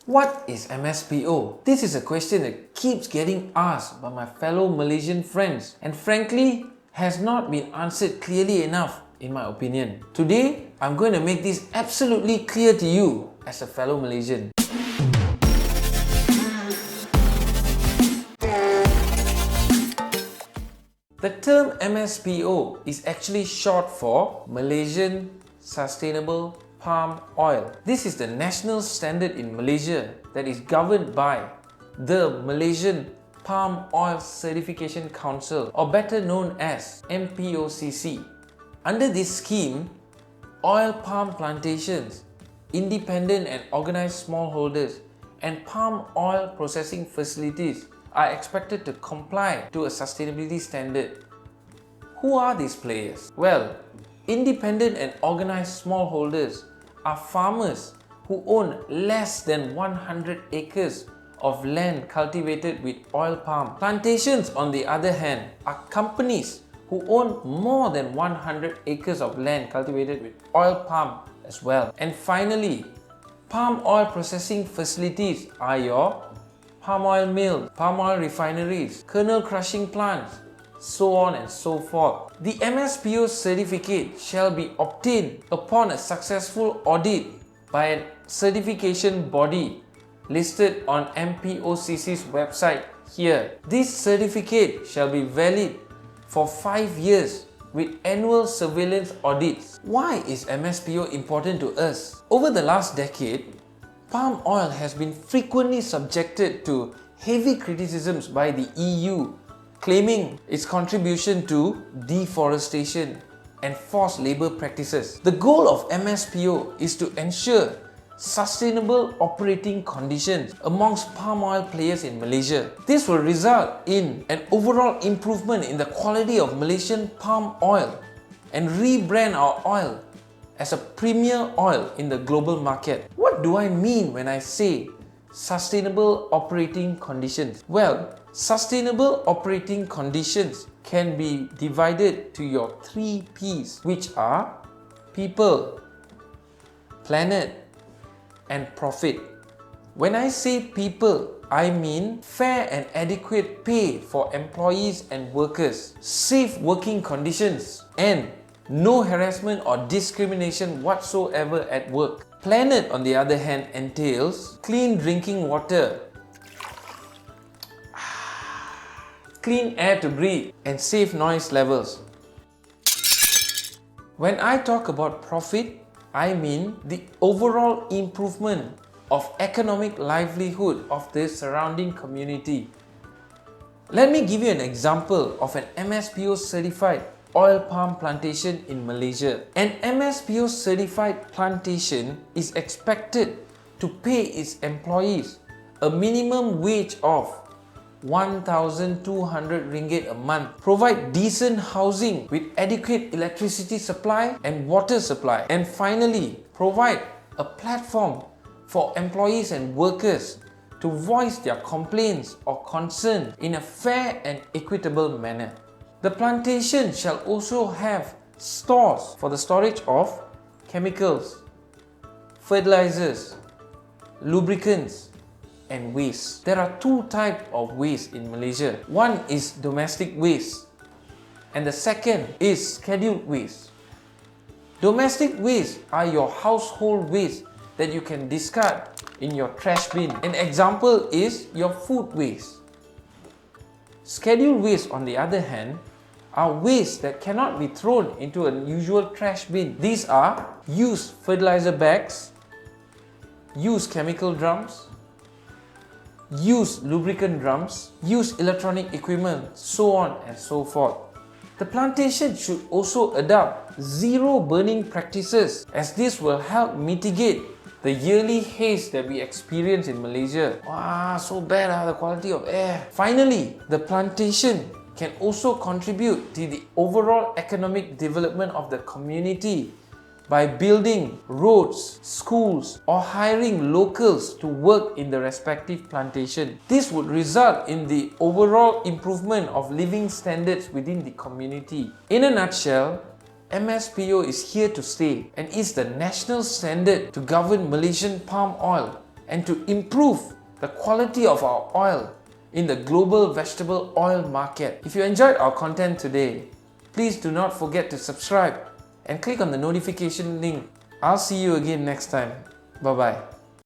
What is MSPO? This is a question that keeps getting asked by my fellow Malaysian friends and frankly has not been answered clearly enough in my opinion. Today, I'm going to make this absolutely clear to you as a fellow Malaysian. The term MSPO is actually short for Malaysian Sustainable Palm Oil. This is the national standard in Malaysia that is governed by the Malaysian Palm Oil Certification Council, or better known as MPOCC. Under this scheme, oil palm plantations, independent and organized smallholders, and palm oil processing facilities are expected to comply to a sustainability standard. Who are these players? Well, independent and organized smallholders are farmers who own less than 100 acres of land cultivated with oil palm. Plantations, on the other hand, are companies who own more than 100 acres of land cultivated with oil palm as well. And finally, palm oil processing facilities are your palm oil mills, palm oil refineries, kernel crushing plants, so on and so forth. The MSPO certificate shall be obtained upon a successful audit by a certification body listed on MPOCC's website here. This certificate shall be valid for 5 years with annual surveillance audits. Why is MSPO important to us? Over the last decade, palm oil has been frequently subjected to heavy criticisms by the EU, claiming its contribution to deforestation and forced labour practices. The goal of MSPO is to ensure sustainable operating conditions amongst palm oil players in Malaysia. This will result in an overall improvement in the quality of Malaysian palm oil and rebrand our oil as a premier oil in the global market. What do I mean when I say sustainable operating conditions? Well, sustainable operating conditions can be divided to your 3 P's, which are people, planet, and profit. When I say people, I mean fair and adequate pay for employees and workers, safe working conditions, and no harassment or discrimination whatsoever at work. Planet, on the other hand, entails clean drinking water, clean air to breathe, and safe noise levels. When I talk about profit, I mean the overall improvement of economic livelihood of the surrounding community. Let me give you an example of an MSPO certified oil palm plantation in Malaysia. An MSPO certified plantation is expected to pay its employees a minimum wage of 1,200 ringgit a month, provide decent housing with adequate electricity supply and water supply, and finally provide a platform for employees and workers to voice their complaints or concerns in a fair and equitable manner. The plantation shall also have stores for the storage of chemicals, fertilizers, lubricants, and waste. There are 2 types of waste in Malaysia. One is domestic waste and the second is scheduled waste. Domestic waste are your household waste that you can discard in your trash bin. An example is your food waste. Scheduled waste, on the other hand, are waste that cannot be thrown into a usual trash bin. These are used fertilizer bags, used chemical drums, used lubricant drums, used electronic equipment, so on and so forth. The plantation should also adopt zero burning practices, as this will help mitigate the yearly haze that we experience in Malaysia. Wow, so bad, the quality of air. Finally, the plantation can also contribute to the overall economic development of the community by building roads, schools, or hiring locals to work in the respective plantation. This would result in the overall improvement of living standards within the community. In a nutshell, MSPO is here to stay and is the national standard to govern Malaysian palm oil and to improve the quality of our oil in the global vegetable oil market. If you enjoyed our content today, please do not forget to subscribe and click on the notification link. I'll see you again next time. Bye bye.